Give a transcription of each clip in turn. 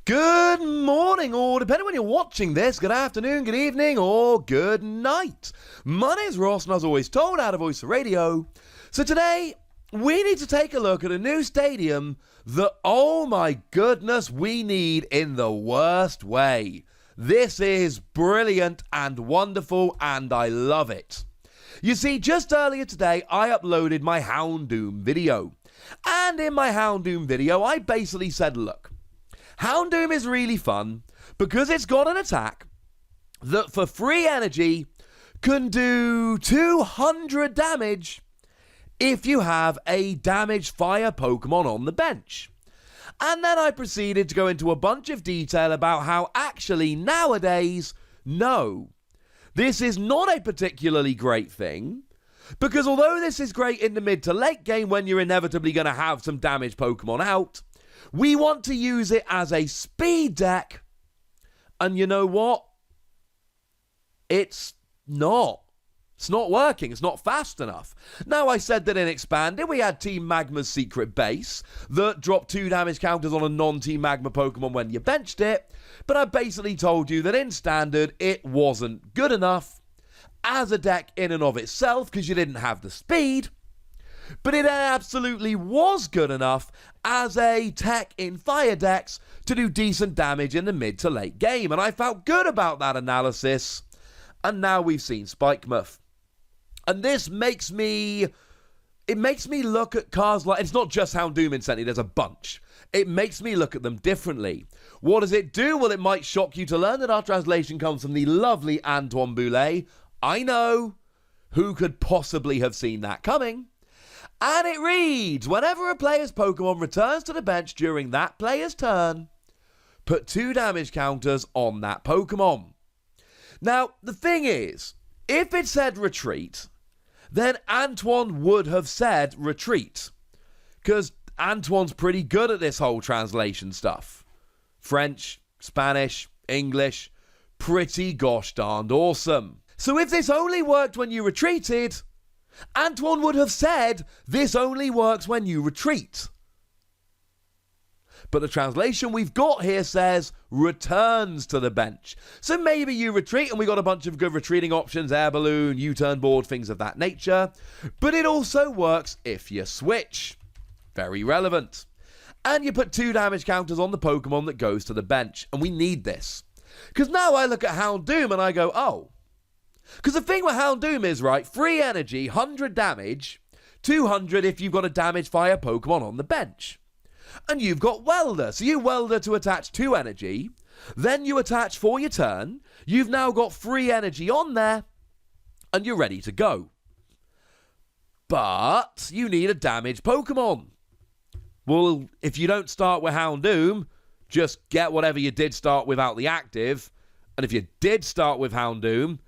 Good morning, or depending when you're watching this, good afternoon, good evening, or good night. My name's Ross, and as always told, out of Voice of Radio. So today, we need to take a look at a new stadium that, oh my goodness, we need in the worst way. This is brilliant and wonderful, and I love it. You see, just earlier today, I uploaded my Houndoom video. And in my Houndoom video, I basically said, look, Houndoom is really fun because it's got an attack that for free energy can do 200 damage if you have a damaged fire Pokemon on the bench. And then I proceeded to go into a bunch of detail about how actually nowadays, no, this is not a particularly great thing, because although this is great in the mid to late game when you're inevitably going to have some damaged Pokemon out, we want to use it as a speed deck, and you know what? It's not. It's not working. It's not fast enough. Now, I said that in Expanded, we had Team Magma's Secret Base that dropped 2 damage counters on a non-Team Magma Pokemon when you benched it, but I basically told you that in Standard, it wasn't good enough as a deck in and of itself because you didn't have the speed. But it absolutely was good enough as a tech in fire decks to do decent damage in the mid to late game. And I felt good about that analysis. And now we've seen Spikemuth. And this makes me look at cards like, it's not just Houndoom incidentally, there's a bunch. It makes me look at them differently. What does it do? Well, it might shock you to learn that our translation comes from the lovely Antoine Boulet. I know. Who could possibly have seen that coming? And it reads, whenever a player's Pokemon returns to the bench during that player's turn, put 2 damage counters on that Pokemon. Now, the thing is, if it said retreat, then Antoine would have said retreat. Because Antoine's pretty good at this whole translation stuff. French, Spanish, English, pretty gosh darned awesome. So if this only worked when you retreated, Antoine would have said, this only works when you retreat. But the translation we've got here says, returns to the bench. So maybe you retreat, and we got a bunch of good retreating options, air balloon, U-turn board, things of that nature. But it also works if you switch. Very relevant. And you put 2 damage counters on the Pokemon that goes to the bench. And we need this. Because now I look at Houndoom and I go, oh. Because the thing with Houndoom is, right, free energy, 100 damage, 200 if you've got a damaged fire Pokemon on the bench. And you've got Welder, so you Welder to attach 2 energy, then you attach for your turn, you've now got free energy on there, and you're ready to go. But you need a damaged Pokemon. Well, if you don't start with Houndoom, just get whatever you did start without the active, and if you did start with Houndoom,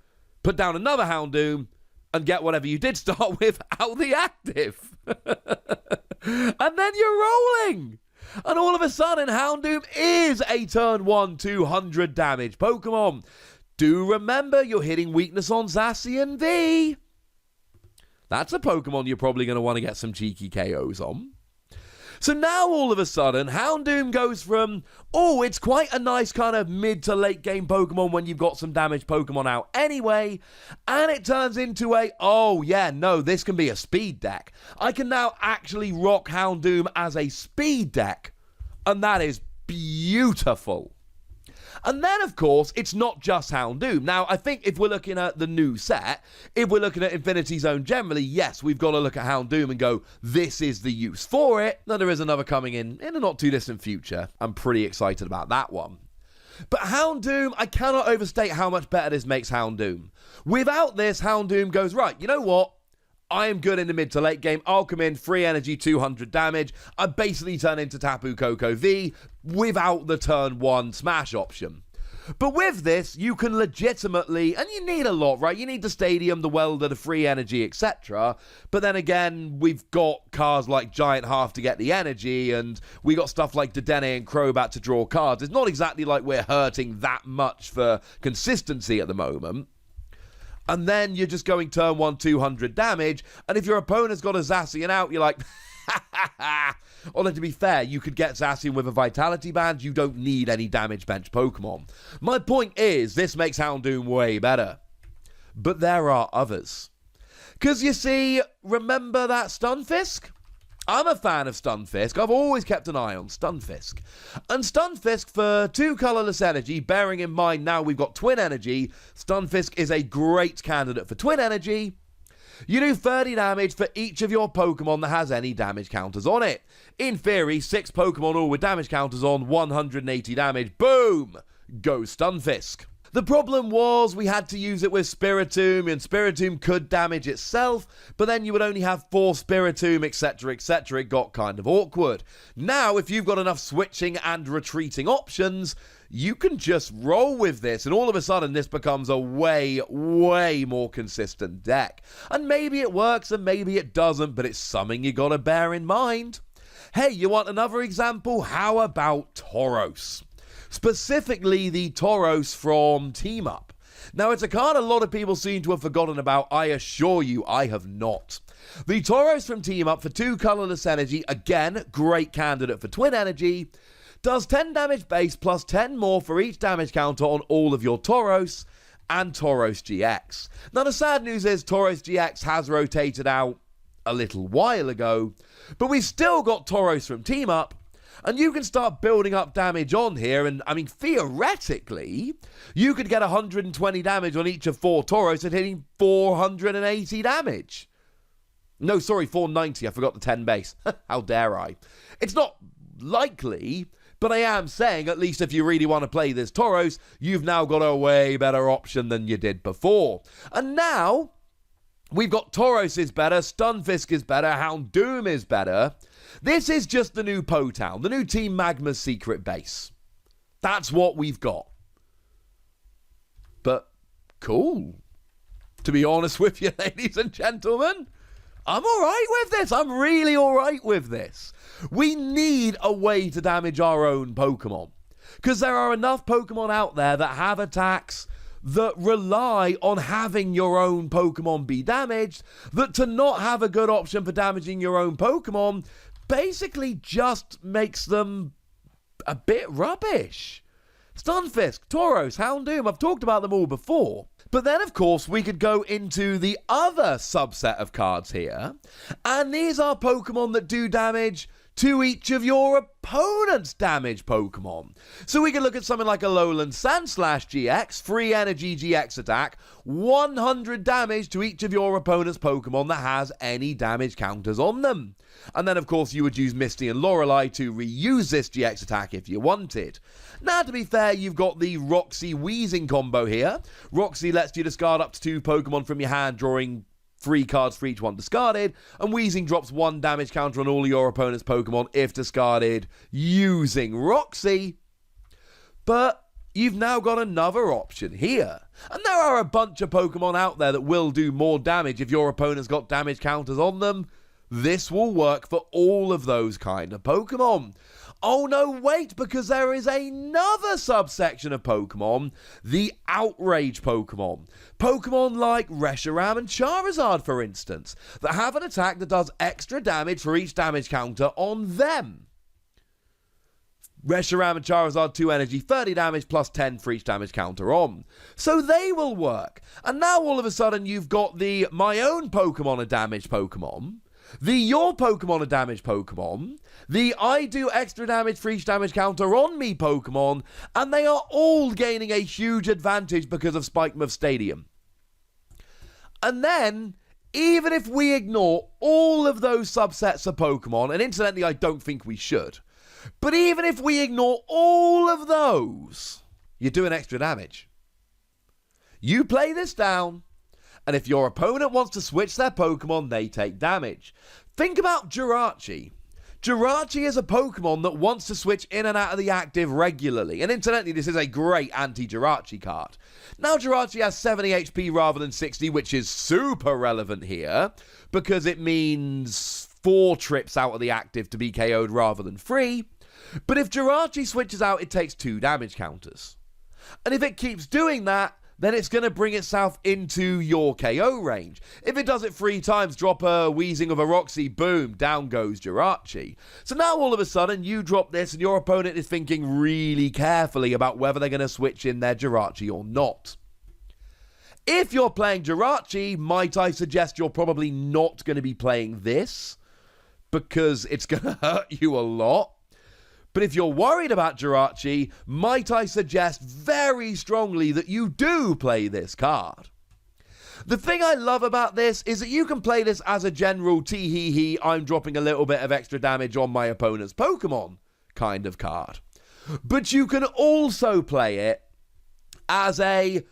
put down another Houndoom and get whatever you did start with out the active. And then you're rolling. And all of a sudden, Houndoom is a turn 1 200 damage Pokemon. Do remember you're hitting weakness on Zacian V. That's a Pokemon you're probably going to want to get some cheeky KOs on. So now all of a sudden, Houndoom goes from, oh, it's quite a nice kind of mid to late game Pokemon when you've got some damaged Pokemon out anyway, and it turns into a, oh yeah, no, this can be a speed deck. I can now actually rock Houndoom as a speed deck, and that is beautiful. And then, of course, it's not just Houndoom. Now, I think if we're looking at the new set, if we're looking at Infinity Zone generally, yes, we've got to look at Houndoom and go, this is the use for it. Now, there is another coming in a not too distant future. I'm pretty excited about that one. But Houndoom, I cannot overstate how much better this makes Houndoom. Without this, Houndoom goes, right, you know what? I am good in the mid to late game. I'll come in, free energy, 200 damage. I basically turn into Tapu Koko V without the turn 1 smash option. But with this, you can legitimately, and you need a lot, right? You need the stadium, the welder, the free energy, etc. But then again, we've got cards like Giant Half to get the energy, and we got stuff like Dedenne and Crobat to draw cards. It's not exactly like we're hurting that much for consistency at the moment. And then you're just going turn 1, 200 damage. And if your opponent's got a Zacian out, you're like, ha ha ha, Although, to be fair, you could get Zacian with a Vitality Band. You don't need any damage bench Pokemon. My point is, this makes Houndoom way better. But there are others. Because, you see, remember that Stunfisk? I'm a fan of Stunfisk. I've always kept an eye on Stunfisk. And Stunfisk, for 2 colourless energy, bearing in mind now we've got Twin Energy, Stunfisk is a great candidate for Twin Energy. You do 30 damage for each of your Pokemon that has any damage counters on it. In theory, 6 Pokemon all with damage counters on, 180 damage. Boom! Go Stunfisk. The problem was we had to use it with Spiritomb, and Spiritomb could damage itself, but then you would only have 4 Spiritomb, etc, etc. It got kind of awkward. Now, if you've got enough switching and retreating options, you can just roll with this, and all of a sudden this becomes a way, way more consistent deck. And maybe it works and maybe it doesn't, but it's something you gotta bear in mind. Hey, you want another example? How about Tauros? Specifically the Tauros from Team Up. Now, it's a card a lot of people seem to have forgotten about. I assure you, I have not. The Tauros from Team Up for 2 colourless energy, again, great candidate for Twin Energy, does 10 damage base plus 10 more for each damage counter on all of your Tauros and Tauros GX. Now, the sad news is Tauros GX has rotated out a little while ago, but we've still got Tauros from Team Up, and you can start building up damage on here, and I mean, theoretically, you could get 120 damage on each of 4 Tauros and hitting 480 damage. No, sorry, 490, I forgot the 10 base. How dare I? It's not likely, but I am saying, at least if you really want to play this Tauros, you've now got a way better option than you did before. And now, we've got Tauros is better, Stunfisk is better, Houndoom is better. This is just the new Po-Town, the new Team Magma's secret base. That's what we've got. But, cool. To be honest with you, ladies and gentlemen, I'm alright with this. I'm really alright with this. We need a way to damage our own Pokemon. Because there are enough Pokemon out there that have attacks that rely on having your own Pokemon be damaged, that to not have a good option for damaging your own Pokemon basically just makes them a bit rubbish. Stunfisk, Tauros, Houndoom, I've talked about them all before. But then, of course, we could go into the other subset of cards here, and these are Pokemon that do damage to each of your opponent's damage Pokemon. So we can look at something like a Alolan Sandslash GX, free energy GX attack, 100 damage to each of your opponent's Pokemon that has any damage counters on them. And then, of course, you would use Misty and Lorelei to reuse this GX attack if you wanted. Now, to be fair, you've got the Roxy Weezing combo here. Roxy lets you discard up to 2 Pokemon from your hand, drawing 3 cards for each one discarded, and Weezing drops 1 damage counter on all of your opponent's Pokemon if discarded using Roxy. But you've now got another option here. And there are a bunch of Pokemon out there that will do more damage if your opponent's got damage counters on them. This will work for all of those kind of Pokemon. Oh no, wait, because there is another subsection of Pokemon, the Outrage Pokemon. Pokemon like Reshiram and Charizard, for instance, that have an attack that does extra damage for each damage counter on them. Reshiram and Charizard, 2 energy, 30 damage plus 10 for each damage counter on. So they will work. And now all of a sudden you've got the My Own Pokemon a damage Pokemon, the Your Pokemon a damage Pokemon, the I do extra damage for each damage counter on me Pokemon, and they are all gaining a huge advantage because of Spikemuth Stadium. And then, even if we ignore all of those subsets of Pokemon, and incidentally I don't think we should, but even if we ignore all of those, you're doing extra damage. You play this down, and if your opponent wants to switch their Pokemon, they take damage. Think about Jirachi. Jirachi is a Pokemon that wants to switch in and out of the active regularly. And incidentally, this is a great anti-Jirachi card. Now, Jirachi has 70 HP rather than 60, which is super relevant here, because it means 4 trips out of the active to be KO'd rather than 3. But if Jirachi switches out, it takes 2 damage counters. And if it keeps doing that, then it's going to bring itself into your KO range. If it does it 3 times, drop a Wheezing of a Roxy, boom, down goes Jirachi. So now all of a sudden you drop this and your opponent is thinking really carefully about whether they're going to switch in their Jirachi or not. If you're playing Jirachi, might I suggest you're probably not going to be playing this, because it's going to hurt you a lot. But if you're worried about Jirachi, might I suggest very strongly that you do play this card. The thing I love about this is that you can play this as a general tee-hee-hee, I'm dropping a little bit of extra damage on my opponent's Pokemon kind of card. But you can also play it as a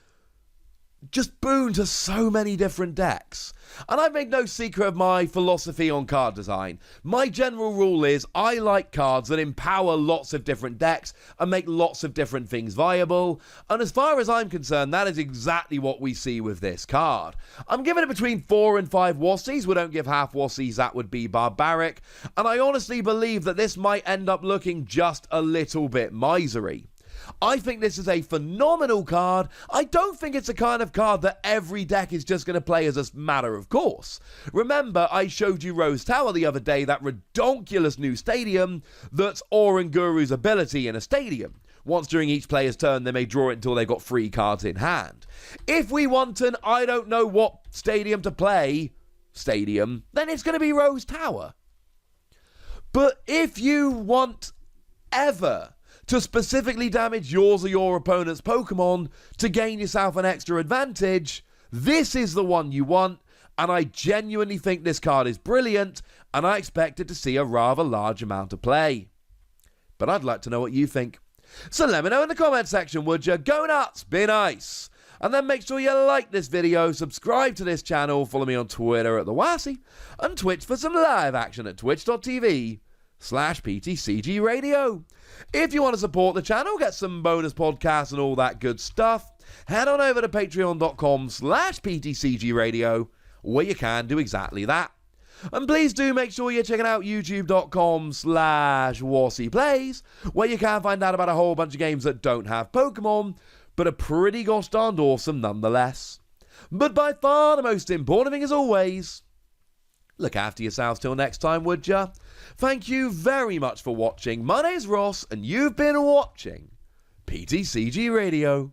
just boon to so many different decks. And I've made no secret of my philosophy on card design. My general rule is I like cards that empower lots of different decks and make lots of different things viable. And as far as I'm concerned, that is exactly what we see with this card. I'm giving it between 4 and 5 Wassies. We don't give half Wassies, that would be barbaric. And I honestly believe that this might end up looking just a little bit misery. I think this is a phenomenal card. I don't think it's a kind of card that every deck is just going to play as a matter of course. Remember, I showed you Rose Tower the other day, that redonkulous new stadium that's Oranguru's ability in a stadium. Once during each player's turn, they may draw it until they've got 3 cards in hand. If we want an I don't know what stadium to play stadium, then it's going to be Rose Tower. But if you want ever to specifically damage yours or your opponent's Pokemon to gain yourself an extra advantage, this is the one you want, and I genuinely think this card is brilliant, and I expect it to see a rather large amount of play. But I'd like to know what you think. So let me know in the comment section, would you? Go nuts, be nice. And then make sure you like this video, subscribe to this channel, follow me on Twitter at @TheWassy, and Twitch for some live action at twitch.tv/PTCGRadio. If you want to support the channel, get some bonus podcasts and all that good stuff, head on over to patreon.com/PTCGRadio, where you can do exactly that. And please do make sure you're checking out youtube.com/WassyPlays, where you can find out about a whole bunch of games that don't have Pokemon, but are pretty gosh darned awesome nonetheless. But by far the most important thing, as always, look after yourselves till next time, would ya? Thank you very much for watching. My name's Ross, and you've been watching PTCG Radio.